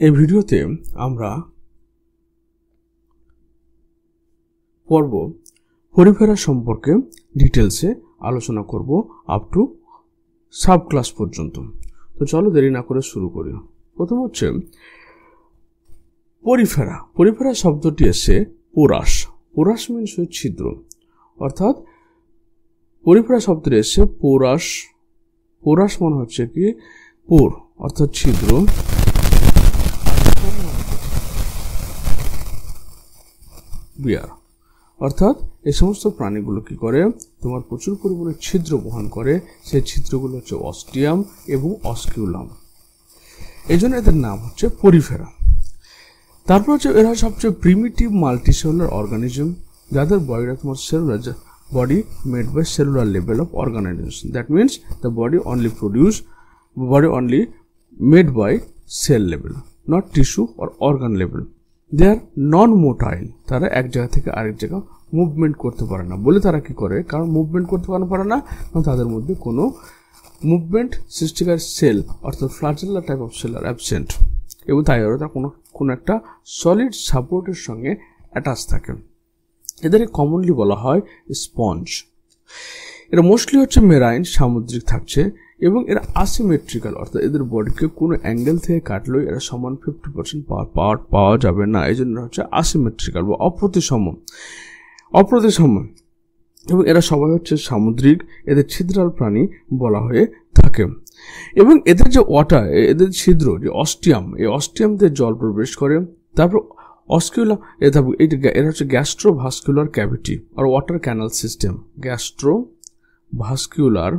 এই ভিডিওতে আমরা পড়ব পরিফেরা সম্পর্কে ডিটেলসে আলোচনা করব আপ টু সাব ক্লাস পর্যন্ত। তো চলো দেরি না করে শুরু করি। প্রথম হচ্ছে পরিফেরা। পরিফেরা শব্দটি এসে পোরাস। পোরাস মিনস হচ্ছে ছিদ্র, অর্থাৎ পরিফেরা শব্দটি এসে পোরাস। পোরাস মানে হচ্ছে কি পোর অর্থাৎ ছিদ্র, বিয়ার অর্থাৎ এই সমস্ত প্রাণীগুলো কি করে, তোমার প্রচুর পরিমাণে ছিদ্র বহন করে। সেই ছিদ্রগুলো হচ্ছে অস্টিয়াম এবং অস্কিউলাম, এই জন্য এদের নাম হচ্ছে পরিফেরা। তারপর হচ্ছে এরা সবচেয়ে প্রিমিটিভ মাল্টিসেলুলার অর্গানিজম, যাদের বডিটা তোমার cellular body made by cellular level of organization. That means the body only made by cell level, not tissue or organ level. They are non motile, তারা এক জায়গা থেকে আরেক জায়গা মুভমেন্ট করতে পারে না। বলে তারা কি করে, কারণ মুভমেন্ট করতে পারে না, তাদের মধ্যে কোনো মুভমেন্ট সৃষ্টিকারী সেল অর্থাৎ flagella type of cell are absent, এবং তাই তারা কোনো একটা সলিড সাপোর্টের সঙ্গে অ্যাটাচ থাকে। এদের কমনলি বলা হয় স্পঞ্জ। এরা মোস্টলি হচ্ছে মেরাইন, সামুদ্রিক থাকছে, এবং এরা আসিমেট্রিক্যাল, অর্থাৎ এদের বডিকে কোনো অ্যাঙ্গেল থেকে কাটলেও এরা সমান 50% পাওয়ার পাওয়া যাবে না। এই জন্য হচ্ছে আসিমেট্রিক্যাল বা অপ্রতিসম। এবং এরা সবাই হচ্ছে সামুদ্রিক, এদের ছিদ্রাল প্রাণী বলা হয়ে থাকে। এবং এদের যে এদের ছিদ্র যে অস্টিয়াম, এই অস্টিয়াম দিয়ে জল প্রবেশ করে। তারপর অস্কিউলাম, এরা হচ্ছে গ্যাস্ট্রোভাস্কুলার ক্যাভিটি আর water canal system. Gastrovascular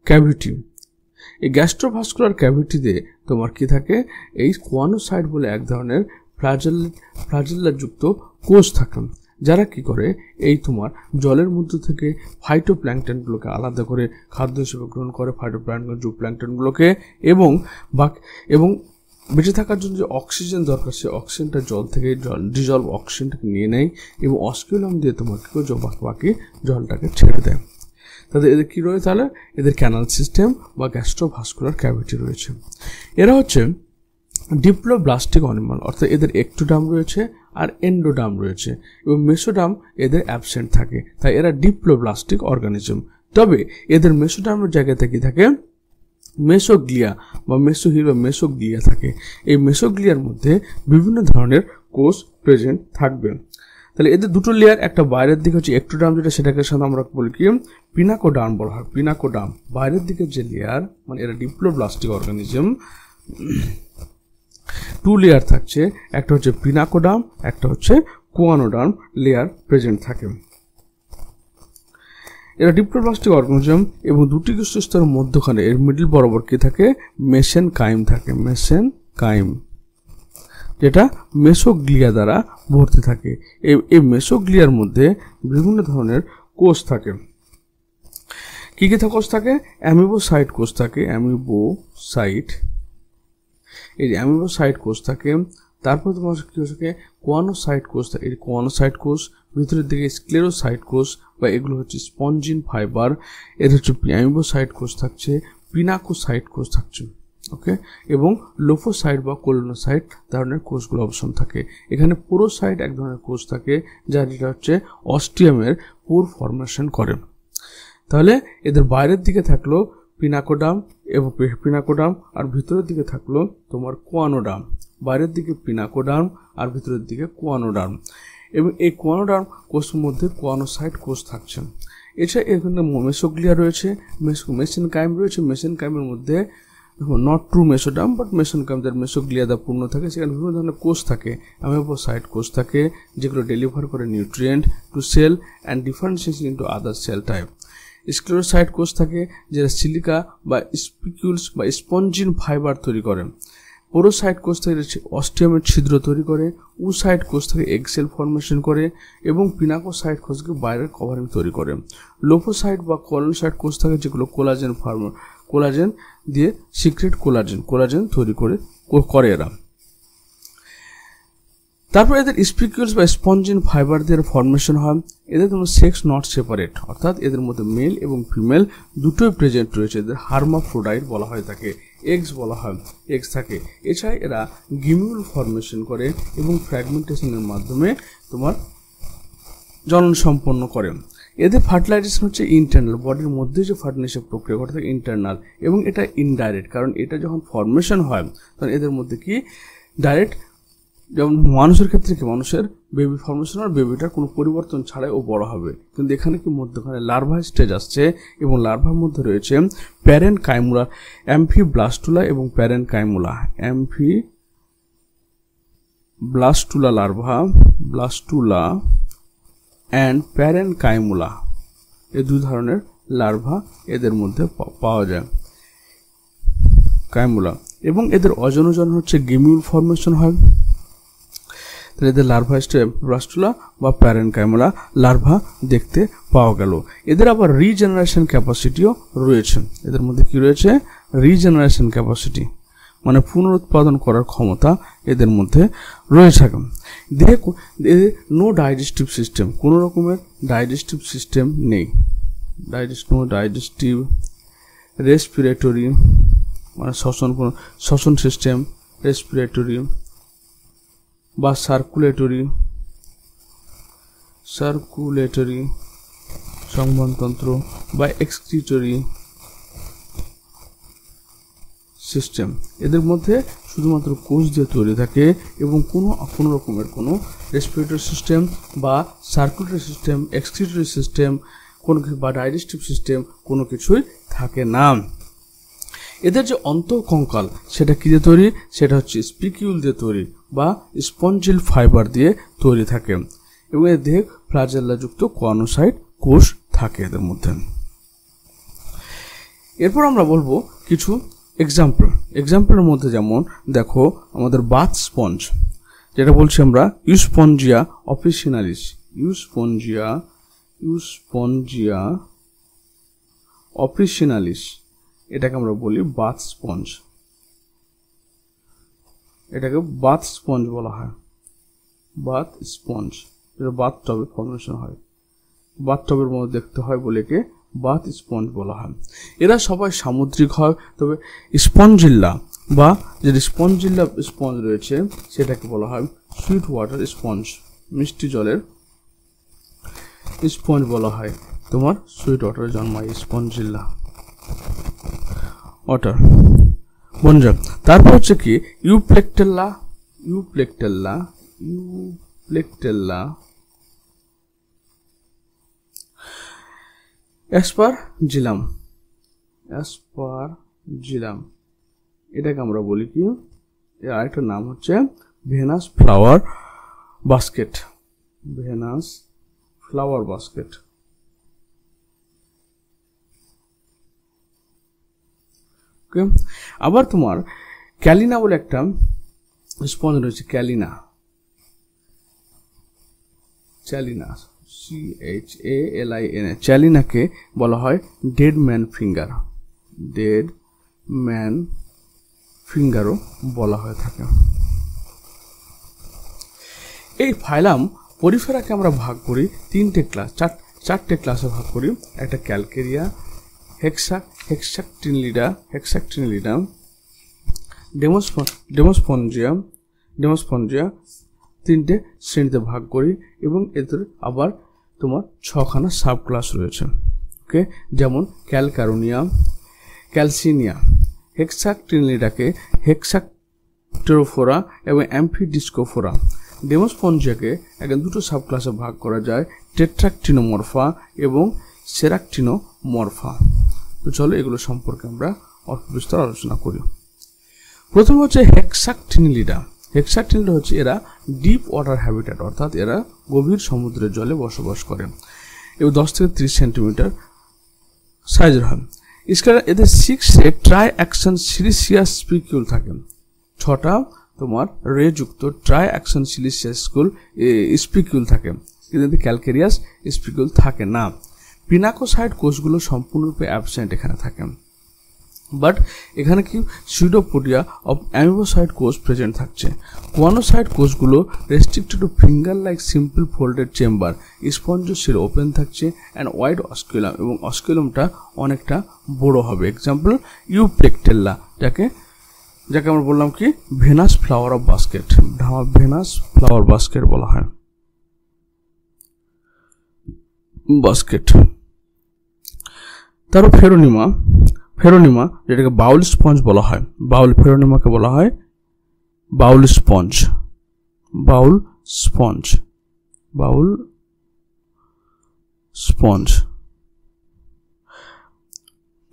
cavity, এই গ্যাস্ট্রোভাস্কুলার ক্যাভিটিতে তোমার কি থাকে, এই কোয়ানোসাইট বলে এক ধরনের ফ্ল্যাজেল্লাযুক্ত কোষ থাকে, যারা কি করে এই তোমার জলের মধ্যে থেকে ফাইটোপ্ল্যাঙ্কটনগুলোকে আলাদা করে খাদ্য হিসেবে গ্রহণ করে, জুপ্ল্যাঙ্কটনগুলোকে, এবং বেঁচে থাকার জন্য যে অক্সিজেন দরকার সেই অক্সিজেনটা জল থেকে ডিজলভ অক্সিজেনটাকে নিয়ে নেয় এবং অস্কিউলাম দিয়ে তোমার কি করে বাকি জলটাকে ছেড়ে দেয়। তাদের এদের কী রয়েছে, তাহলে এদের ক্যানাল সিস্টেম বা গ্যাস্ট্রোভাস্কুলার ক্যাভিটি রয়েছে। এরা হচ্ছে ডিপ্লোব্লাস্টিক অ্যানিমাল, অর্থাৎ এদের একটোডাম রয়েছে আর এন্ডোডাম রয়েছে, এবং মেসোডাম এদের অ্যাবসেন্ট থাকে, তাই এরা ডিপ্লোব্লাস্টিক অর্গানিজম। তবে এদের মেসোডামের জায়গাতে কি থাকে, মেসোগ্লিয়া বা মেসোগ্লিয়া থাকে। এই মেসোগ্লিয়ার মধ্যে বিভিন্ন ধরনের কোষ প্রেজেন্ট থাকবে। তাহলে এদের দুটো লেয়ার, একটা বাইরের দিকে হচ্ছে একটোডাম, যেটা সেটাকে সাথে আমরা বলি কি পিনাকোডার্ম বলা হয়। পিনাকোডার্ম বাইরের দিকে যে লেয়ার, মানে এরা ডিপ্লোব্লাস্টিক অর্গানিজম। 2 লেয়ার থাকছে, একটা হচ্ছে পিনাকোডার্ম, একটা হচ্ছে কোয়ানোডার্ম লেয়ার প্রেজেন্ট থাকে। এরা ডিপ্লোব্লাস্টিক অর্গানিজম এবং দুটি কোষস্তরের মধ্যখানে এর মিডল বরাবর কি থাকে, মেসেনকাইম থাকে। মেসেনকাইম যেটা মেসোগ্লিয়া দ্বারা ভর্তি থাকে। এই মেসোগ্লিয়ার মধ্যে বিভিন্ন ধরনের কোষ থাকে। কি কোষ থাকে, অ্যামিবোসাইট কোষ থাকে, অ্যামিবোসাইট কোষ থাকে। তারপর তোমার কি থাকে, কোয়ানোসাইট কোষ থাকে। এই কোয়ানোসাইট কোষ, ভিতরের দিকে স্ক্লেরোসাইট কোষ বা এগুলো হচ্ছে স্পঞ্জিন ফাইবার। এর হচ্ছে অ্যামিবোসাইট কোষ থাকছে, পিনাকোসাইট কোষ থাকছে, ওকে, এবং লোফোসাইট বা কোলোনোসাইট ধরনের কোষগুলো অবস্থান থাকে। এখানে পোরোসাইট এক ধরনের কোষ থাকে, যেটা হচ্ছে অস্টিয়ামের পোর ফর্মেশন করে। তাহলে এদের বাইরের দিকে থাকলো পিনাকোডাম আর ভিতরের দিকে থাকলো তোমার কোয়ানোডার্ম। বাইরের দিকে পিনাকোডার্ম আর ভিতরের দিকে কোয়ানোডার্ম, এবং এই কোয়ানোডার্ম কোষের মধ্যে কোয়ানোসাইট কোষ থাকছে। এছাড়া এখানে মেসোগ্লিয়া রয়েছে, মেসেনকাইম রয়েছে। মেসেনকাইমের মধ্যে not true mesoderm but mesenchyme, যার মেসোগ্লিয়া দ্বারা পূর্ণ থাকে। সেখানে বিভিন্ন ধরনের কোষ থাকে, অ্যামিবোসাইট কোষ থাকে, যেগুলো ডেলিভার করে nutrient to cell and differentiation into other cell type. Sclerocyte কোষ থাকে, যেটা সিলিকা বা স্পিকিউলস বা স্পঞ্জিন ফাইবার তৈরি করে। পোরোসাইট কোষ থেকে অস্টিয়ামের ছিদ্র তৈরি করে। উসাইট কোষ থেকে এগসেল ফর্মেশন করে, এবং পিনাকোসাইট কোষকে বাইরের কভারিং তৈরি করে। লোফোসাইট বা কোলোনোসাইট কোষ থাকে, যেগুলো কোলাজেন দিয়ে সিক্রেট কোলাজেন তৈরি করে এরা। তারপর এদের স্পিকিউলস বা স্পঞ্জিন ফাইবার দিয়ে ফর্মেশন হয়। এদের তোমার সেক্স নট সেপারেট, অর্থাৎ এদের মধ্যে মেল এবং ফিমেল দুটোই প্রেজেন্ট রয়েছে। এদের হার্মাফ্রোডাইট বলা হয় তাকে, এগস বলা হয়, এগস থাকে। এছাড়া এরা গিমিউল ফর্মেশন করে এবং ফ্র্যাগমেন্টেশনের মাধ্যমে তোমার জনন সম্পন্ন করে। এদের ফার্টিলাইজেশন হচ্ছে ইন্টারনাল, বডির মধ্যে যে ফার্টিলাইজেশন প্রক্রিয়া ঘটে থাকে ইন্টারনাল, এবং এটা ইনডাইরেক্ট, কারণ এটা যখন ফর্মেশন হয় তখন এদের মধ্যে কি ডাইরেক্ট, যেমন মানুষের ক্ষেত্রে কি মানুষের বেবি ফর্মেশন আর বেবিটার কোনো পরিবর্তন ছাড়াই ও বড় হবে, কিন্তু এখানে কি মধ্যখানে লার্ভা স্টেজ আসছে এবং লার্ভার মধ্যে রয়েছে প্যারেন্ট কাইমুলা, অ্যাম্ফিব্লাস্টুলা এবং parenchymula, amphiblastula larva, blastula and parenchymula, এই দুই ধরনের লার্ভা এদের মধ্যে পাওয়া যায়, কাইমুলা। এবং এদের অজনজন হচ্ছে গিমিউল ফর্মেশন হয়। তাহলে এদের লার্ভা স্টেজ ব্লাস্টুলা বা প্যারেন্ট কাইমুলা লার্ভা দেখতে পাওয়া গেল। এদের আবার রিজেনারেশন ক্যাপাসিটিও রয়েছে। এদের মধ্যে কি রয়েছে? রিজেনারেশন ক্যাপাসিটি, মানে পুনরুৎপাদন করার ক্ষমতা এদের মধ্যে রয়েছে। দেহে নো ডাইজেস্টিভ সিস্টেম, কোনো রকমের ডাইজেস্টিভ সিস্টেম নেই। ডাইজেস্টিভ, রেসপিরেটরি মানে শ্বসন সিস্টেম, রেসপিরেটরি বা সার্কুলেটরি সংবহনতন্ত্র বা এক্সক্রিটরি সিস্টেম, এদের মধ্যে শুধুমাত্র কোষ দিয়ে তৈরি থাকে এবং কোনো রকমের কোনো রেসপিরেটরি সিস্টেম বা সার্কুলেটরি সিস্টেম, এক্সক্রিটরি সিস্টেম কোনো কিছু বা ডাইজেস্টিভ সিস্টেম কোনো কিছুই থাকে না। এদের যে অন্তঃকঙ্কাল সেটা কী দিয়ে তৈরি? সেটা হচ্ছে স্পিকিউল দিয়ে তৈরি বা স্পঞ্জিল ফাইবার দিয়ে তৈরি থাকে, এবং এর দেহে ফ্ল্যাজেল্লাযুক্ত কর্নোসাইট কোষ থাকে এদের মধ্যে। এরপর আমরা বলবো কিছু এক্সাম্পলের মধ্যে, যেমন দেখো আমাদের বাথ স্পঞ্জ, যেটা বলছি আমরা ইউস্পঞ্জিয়া অফিসিনালিস, ইউস্পঞ্জিয়া অফিসিনালিস, এটাকে আমরা বলি বাথ স্পঞ্জ, এটাকে বাথ স্পঞ্জ বলা হয়, বাথ স্পঞ্জ, যেটা বাথ টবে ফর্মেশন হয়, বাথ টবের মধ্যে দেখতে হয় বলে একে বাথ স্পঞ্জ বলা হয়। এরা সবাই সামুদ্রিক হয়, তবে স্পঞ্জিল্লা বা যে স্পঞ্জিল্লা স্পঞ্জ রয়েছে সেটাকে বলা হয় সুইট ওয়াটার স্পঞ্জ, মিষ্টি জলের স্পঞ্জ বলা হয়। তোমার সুইট ওয়াটারে জন্মায় স্পঞ্জিল্লা ওয়াটার বনজাক। তারপর হচ্ছে কি ইউপ্লেকটেল্লা, অ্যাসপারজিলাম, এটাকে আমরা বলি কি, এর আরেকটা নাম হচ্ছে ভেনাস ফ্লাওয়ার বাস্কেট, ওকে। আবার তোমার ক্যালিনা বলে একটা স্পঞ্জ রয়েছে, ক্যালিনা, চ্যালিনাকে বলা হয় ডেড ম্যান ফিঙ্গারও বলা হয়ে থাকে। এই ফাইলাম পরিফেরাকে আমরা ভাগ করি চারটে ক্লাসে ভাগ করি। একটা ক্যালকেরিয়া, হেক্সাকটিনিলিডা, ডেমোস্পঞ্জিয়া, তিনটে শ্রেণীতে ভাগ করি, এবং এদের আবার তোমার 6খানা সাব ক্লাস রয়েছে, ওকে। যেমন ক্যালকারোনিয়া, ক্যালসিনিয়া, হেক্সাকটিনিলিডাকে হেক্সাকটেরোফোরা এবং অ্যাম্ফিডিস্কোফোরা। ডেমোস্পঞ্জিয়াকে দুটো সাব ক্লাসে ভাগ করা যায়, টেট্রাকটিনোমরফা এবং সেরাকটিনোমরফা। তো চলো এগুলো সম্পর্কে আমরা অল্প বিস্তর আলোচনা করি। প্রথমে হচ্ছে হেক্সাকটিনিলিডা হচ্ছে এরা ডিপ ওয়াটার হ্যাবিটেট, অর্থাৎ এরা গভীর সমুদ্রের জলে বসবাস করে এবং 10 থেকে 30 সেন্টিমিটার সাইজের হয়। এদের 6 ট্রাই অ্যাকশন সিলিসিয়াস স্পিকিউল থাকে, 6টা তোমার রেযুক্ত ট্রাই অ্যাকশন সিলিসিয়াস স্পিকিউল থাকে, কিন্তু ক্যালকেরিয়াস স্পিকিউল থাকে না। পিনাকোসাইট কোষগুলো সম্পূর্ণরূপে অ্যাবসেন্ট এখানে থাকে। বাট এখানে কি সিউডোপোডিয়া অফ অ্যামিবোসাইট কোষ প্রেজেন্ট থাকছে। কোয়ানোসাইট কোষগুলো restricted to finger like simple folded chamber, spongocoel open থাকছে অ্যান্ড ওয়াইড অস্কুলাম, এবং অস্কুলামটা অনেকটা বড় হবে। এক্সাম্পল ইউপেকটেল্লা, যাকে আমরা বললাম কি Venus flower of basket, Venus flower basket বলা হয়, বাস্কেট। তারপর ফেরোনিমা যেটাকে বাউল স্পঞ্জ বলা হয়, ফেরোনিমাকে বলা হয় বাউল স্পঞ্জ।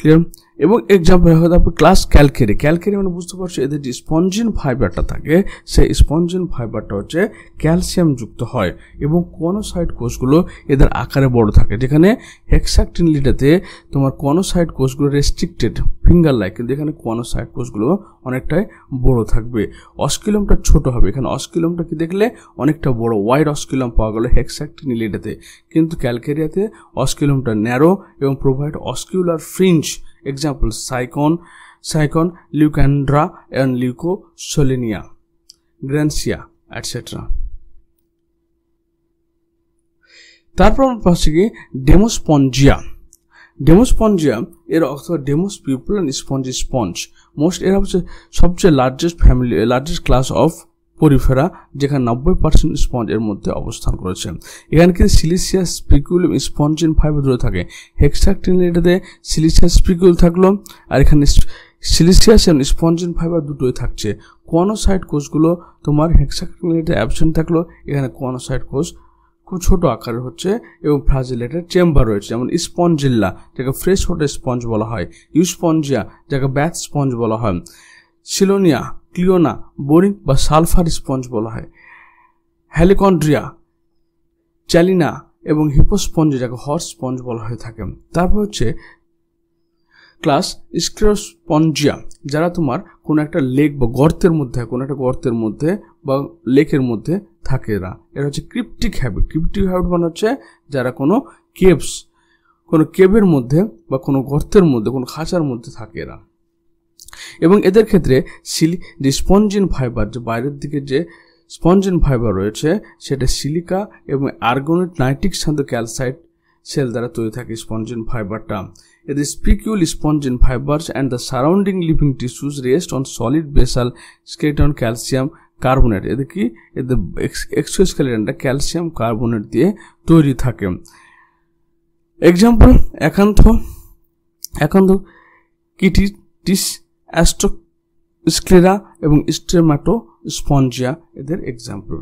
ক্লিয়ার? এবং এক্সাম্পল তারপর ক্লাস ক্যালকেরি মানে বুঝতে পারছো এদের যে স্পঞ্জিন ফাইবারটা থাকে সেই স্পঞ্জিন ফাইবারটা হচ্ছে ক্যালসিয়াম যুক্ত হয়, এবং কোয়ানোসাইট কোষগুলো এদের আকারে বড় থাকে, যেখানে হেক্সাক্টিনিলিডাতে তোমার কোয়ানোসাইট কোষগুলো রেস্ট্রিক্টেড ফিঙ্গার লাইক, কিন্তু এখানে কোয়ানোসাইট কোষগুলো অনেকটাই বড় থাকবে। অস্কুলামটা ছোট হবে, এখানে অস্কুলামটা কি দেখলে অনেকটা বড়, ওয়াইড অস্কুলাম পাওয়া গেল হেক্সাক্টিনিলিডাতে, কিন্তু ক্যালকেরিয়াতে অস্কুলামটা ন্যারো এবং provide oscular fringe. Example Sycon, Leucandra and Leucosolenia, Grantia, etc. তারপর পাশে কি ডেমোস্পঞ্জিয়া এর অর্থ ডেমোস পিউপল অ্যান্ড স্পঞ্জ। এরা হচ্ছে সবচেয়ে লার্জেস্ট ক্লাস অফ পরিফেরা, যেখানে 90% স্পঞ্জ এর মধ্যে অবস্থান করেছে। এখানে কিন্তু সিলিসিয়াস স্পিকুলাম স্পঞ্জিন ফাইবার ধরে থাকে, হেক্সাক্টিনিলিডাতে সিলিসিয়াস স্পিকুল থাকলো, আর এখানে সিলিসিয়াস এবং স্পঞ্জিন ফাইবার দুটোই থাকছে। কোয়ানোসাইট কোষগুলো তোমার হেক্সাক্টিনিলিডাতে অ্যাবসেন্ট থাকলো, এখানে কোয়ানোসাইট কোষ খুব ছোট আকারের হচ্ছে এবং ফ্লাজেলেটেড চেম্বার রয়েছে, যেমন স্পঞ্জিল্লা যাকে ফ্রেশ ওয়াটার স্পঞ্জ বলা হয়, ইউস্পঞ্জিয়া যাকে ব্যাথ স্পঞ্জ বলা হয়, সিলোনিয়া, ক্লিওনা বোরিং বা সালফার স্পঞ্জ বলা হয়, হ্যালিকন্ড্রিয়া, চ্যালিনা এবং হিপোস্পঞ্জ যাকে হর্স স্পঞ্জ বলা হয়ে থাকে। তারপর হচ্ছে ক্লাস স্ক্লেরোস্পঞ্জিয়া, যারা তোমার কোনো একটা লেক বা গর্তের মধ্যে বা লেকের মধ্যে থাকে। এরা হচ্ছে ক্রিপ্টিক হ্যাবিট মানে হচ্ছে যারা কোনো কেভের মধ্যে বা কোনো গর্তের মধ্যে কোনো খাঁচার মধ্যে থাকে এরা। এবং এদের ক্ষেত্রে যে স্পঞ্জিন ফাইবার, যে বাইরের দিকে যে স্পঞ্জিন ফাইবার রয়েছে সেটা সিলিকা এবং আর্গোনেট নাইট্রিক সাথে ক্যালসাইট সেল দ্বারা তৈরি থাকে স্পঞ্জিন ফাইবারটা। এদের spicule spongin fibres and the surrounding living tissues rest on solid basal skeleton calcium carbonate. এদের এক্সোস্কেলেটনটা ক্যালসিয়াম কার্বোনেট দিয়ে তৈরি থাকে। এক্সাম্পল একান্থ কিটিস, অ্যাস্ট্রোস্ক্লেরা এবং স্টেমাটোস্পঞ্জিয়া এদের এক্সাম্পল।